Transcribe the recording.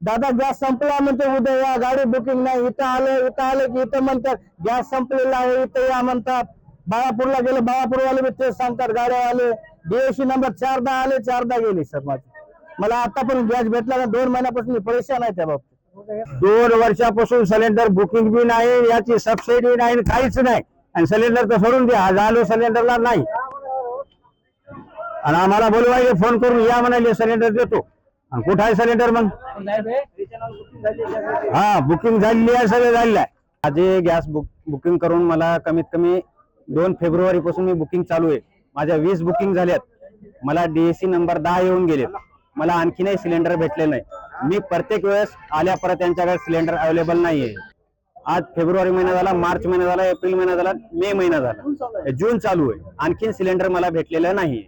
दादा गॅस संपला म्हणते, उद्या या, गाडी बुकिंग नाही, इथं आलं की इथं म्हणतात गॅस संपलेला आहे, इथं या म्हणतात. बाळापूरला गेले, बाळापूरवाले बी तेच सांगतात, गाड्यावाले. DSC नंबर 4दा आले, 4दा गेले सर. मला आता पण गॅस भेटला ना, 2 महिन्यापासून मी परेशान आहे त्या बाबतीत. 2 वर्षापासून सिलेंडर बुकिंग बी नाही, याची सबसिडी नाही, काहीच नाही. आणि सिलेंडर तर सोडून द्या, झालो सिलेंडरला नाही. आणि आम्हाला बोलवायचे फोन करून, या म्हणाले सिलेंडर देतो. आणि कुठं आहे सिलेंडर मग? हा, बुकिंग झालेली आहे, सगळं झालेलं आहे. आधी गॅस बुकिंग करून मला कमीत कमी 2 फेब्रुवारी पासून मी बुकिंग चालू आहे. माझ्या 20 बुकिंग झाल्यात. मला DSC नंबर 10 येऊन गेले. मला आणखीनही सिलेंडर भेटले नाही. मी प्रत्येक वेळेस आल्या परत त्यांच्याकडे सिलेंडर अवेलेबल नाहीये. आज फेब्रुवारी महिना झाला, मार्च महिना झाला, एप्रिल महिना झाला, मे महिना झाला, जून चालू आहे, आणखीन सिलेंडर मला भेटलेलं नाही.